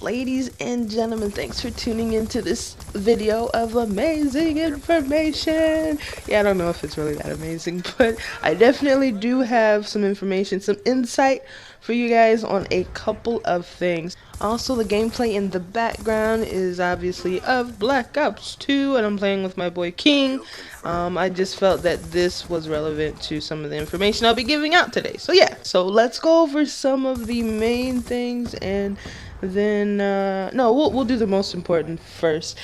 Ladies and gentlemen, thanks for tuning into this video of amazing information. Yeah, I don't know if it's really that amazing, but I definitely do have some information, some insight for you guys on a couple of things. Also, the gameplay in the background is obviously of Black Ops 2, and I'm playing with my boy King. I just felt that this was relevant to some of the information I'll be giving out today. So yeah, so let's go over some of the main things, and then no, we'll do the most important first.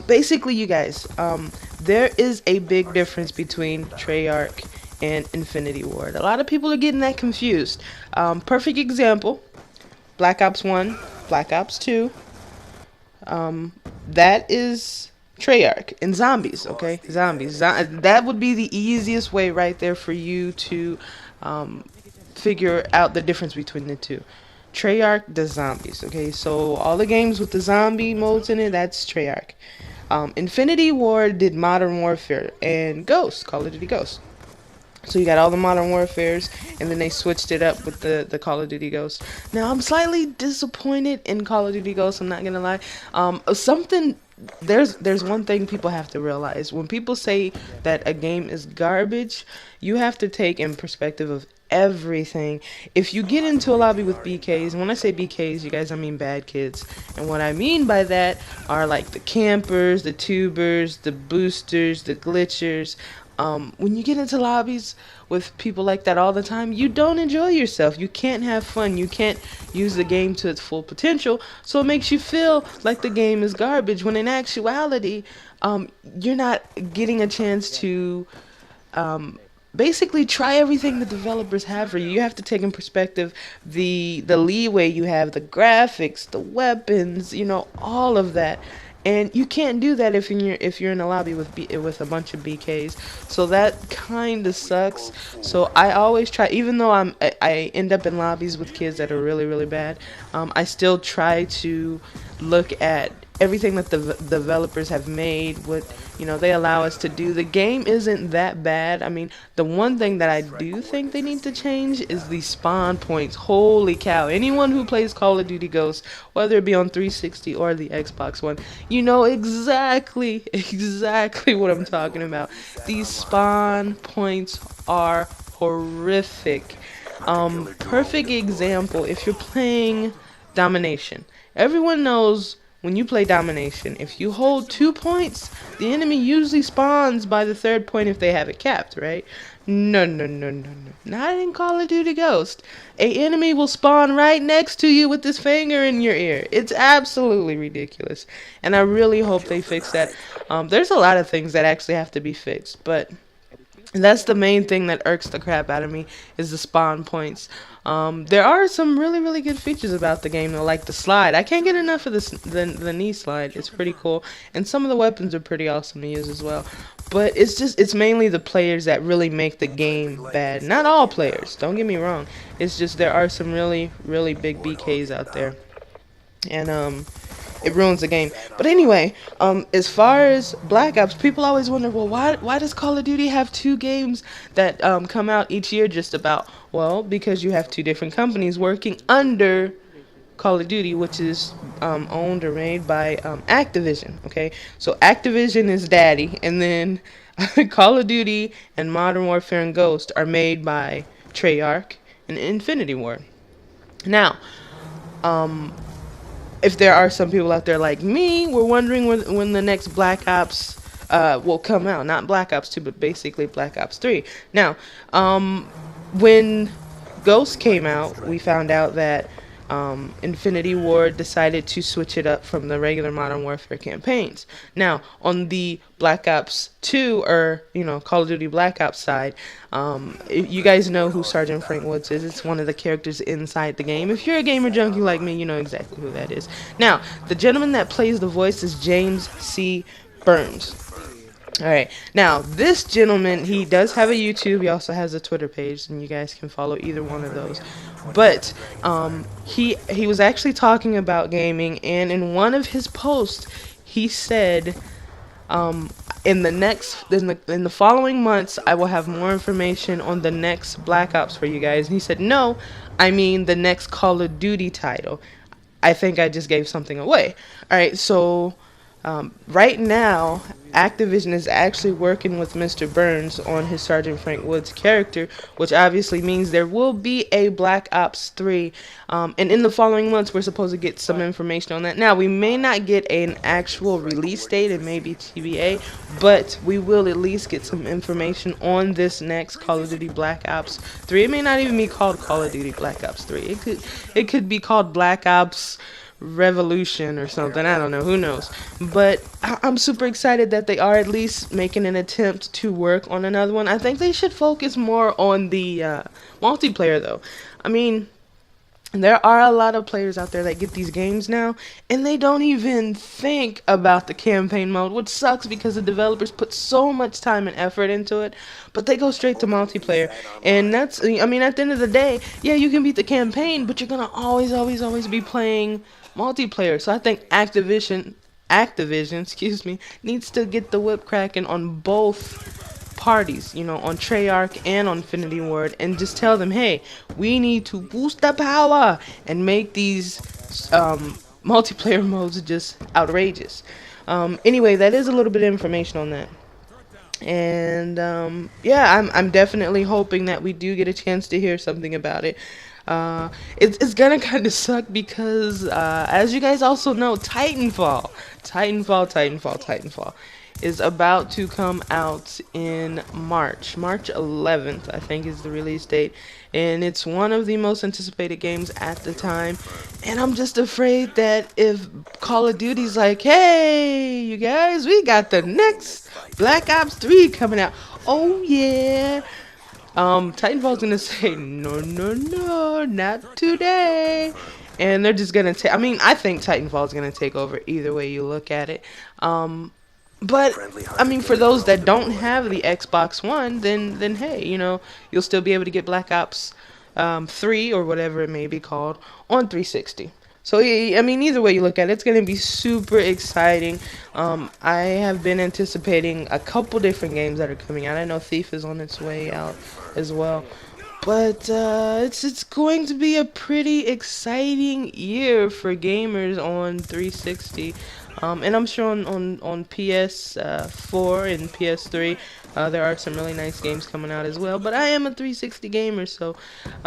Basically, you guys, there is a big difference between Treyarch and Infinity Ward. A lot of people are getting that confused. Perfect example: Black Ops 1, Black Ops 2. That is Treyarch and zombies. Okay, zombies. That would be the easiest way right there for you to figure out the difference between the two. Treyarch does zombies. Okay, so all the games with the zombie modes in it, that's Treyarch. Infinity Ward did Modern Warfare and Ghost, Call of Duty Ghost. So you got all the Modern Warfares, and then they switched it up with the Call of Duty Ghost. Now I'm slightly disappointed in Call of Duty Ghost. I'm not gonna lie. There's one thing people have to realize. When people say that a game is garbage, you have to take in perspective of everything. If you get into a lobby with BKs, and when I say BKs, you guys, I mean bad kids. And what I mean by that are like the campers, the tubers, the boosters, the glitchers. When you get into lobbies with people like that all the time, you don't enjoy yourself. You can't have fun. You can't use the game to its full potential. So it makes you feel like the game is garbage, when in actuality, you're not getting a chance to basically try everything the developers have for you. You have to take in perspective the leeway you have, the graphics, the weapons, you know, all of that. And you can't do that if you're in a lobby with a bunch of BKs. So that kind of sucks. So I always try, even though I end up in lobbies with kids that are really bad, I still try to look at everything that the developers have made, what, you know, they allow us to do. The game isn't that bad. I mean, the one thing that I do think they need to change is the spawn points. Holy cow. Anyone who plays Call of Duty Ghosts, whether it be on 360 or the Xbox One, you know exactly what I'm talking about. These spawn points are horrific. Perfect example, if you're playing Domination. Everyone knows when you play Domination, if you hold 2 points, the enemy usually spawns by the third point if they have it capped, right? No. Not in Call of Duty Ghost. A enemy will spawn right next to you with this finger in your ear. It's absolutely ridiculous. And I really hope they fix that. There's a lot of things that actually have to be fixed, but that's the main thing that irks the crap out of me, is the spawn points. There are some really good features about the game though, like the slide. I can't get enough of this the knee slide. It's pretty cool, and some of the weapons are pretty awesome to use as well. But it's mainly the players that really make the game bad. Not all players, don't get me wrong. It's just there are some really big BKs out there, and it ruins the game. But anyway, as far as Black Ops, people always wonder, well, why does Call of Duty have 2 games that come out each year just about? Well, because you have 2 different companies working under Call of Duty, which is owned or made by Activision. Okay, so Activision is daddy, and then Call of Duty and Modern Warfare and Ghost are made by Treyarch and Infinity Ward. Now, if there are some people out there like me, we're wondering when the next Black Ops will come out. Not Black Ops 2, but basically Black Ops 3. Now, when Ghost came out, we found out that Infinity Ward decided to switch it up from the regular Modern Warfare campaigns. Now, on the Black Ops 2, or, you know, Call of Duty Black Ops side, you guys know who Sergeant Frank Woods is. It's one of the characters inside the game. If you're a gamer junkie like me, you know exactly who that is. Now, the gentleman that plays the voice is James C. Burns. Alright, now this gentleman, he does have a YouTube, he also has a Twitter page, and you guys can follow either one of those. But he was actually talking about gaming, and in one of his posts he said, in the following months I will have more information on the next Black Ops for you guys. And he said, no, I mean the next Call of Duty title. I think I just gave something away. All right, so right now, Activision is actually working with Mr. Burns on his Sergeant Frank Woods character, which obviously means there will be a Black Ops 3. And in the following months, we're supposed to get some information on that. Now, we may not get an actual release date, it may be TBA, but we will at least get some information on this next Call of Duty Black Ops 3. It may not even be called Call of Duty Black Ops 3. It could be called Black Ops Revolution or something. I don't know. Who knows? But I'm super excited that they are at least making an attempt to work on another one. I think they should focus more on the multiplayer, though. I mean, there are a lot of players out there that get these games now, and they don't even think about the campaign mode, which sucks because the developers put so much time and effort into it, but they go straight to multiplayer. And that's, I mean, at the end of the day, yeah, you can beat the campaign, but you're gonna always be playing multiplayer. So I think Activision, excuse me, needs to get the whip cracking on both parties, you know, on Treyarch and on Infinity Ward, and just tell them, hey, we need to boost the power and make these multiplayer modes just outrageous. Anyway, that is a little bit of information on that. And yeah, I'm definitely hoping that we do get a chance to hear something about it. It's gonna kind of suck because as you guys also know, Titanfall is about to come out in March 11th, I think, is the release date, and it's one of the most anticipated games at the time. And I'm just afraid that if Call of Duty's like, hey, you guys, we got the next Black Ops 3 coming out, oh yeah, Titanfall's gonna say, no, not today. And they're just gonna take, I mean, I think Titanfall's gonna take over either way you look at it. But, I mean, for those that don't have the Xbox One, then hey, you know, you'll still be able to get Black Ops 3 or whatever it may be called on 360. So, I mean, either way you look at it, it's going to be super exciting. I have been anticipating a couple different games that are coming out. I know Thief is on its way out as well. But it's going to be a pretty exciting year for gamers on 360. And I'm sure on PS4 and PS3 there are some really nice games coming out as well. But I am a 360 gamer, so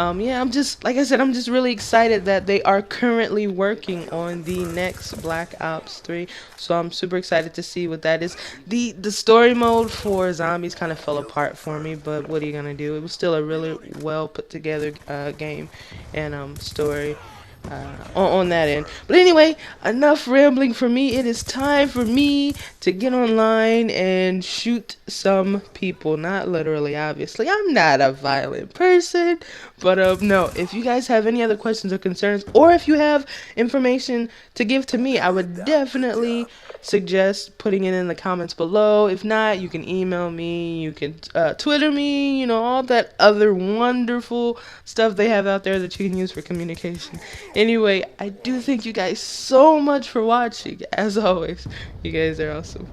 yeah, I'm just, like I said, I'm just really excited that they are currently working on the next Black Ops 3. So I'm super excited to see what that is. The story mode for Zombies kind of fell apart for me, but what are you gonna do? It was still a really well put together game and story. On that end. But anyway, enough rambling for me. It is time for me to get online and shoot some people. Not literally, obviously. I'm not a violent person. But no, if you guys have any other questions or concerns, or if you have information to give to me, I would definitely suggest putting it in the comments below. If not, you can email me, you can Twitter me, you know, all that other wonderful stuff they have out there that you can use for communication. Anyway, I do thank you guys so much for watching. As always, you guys are awesome.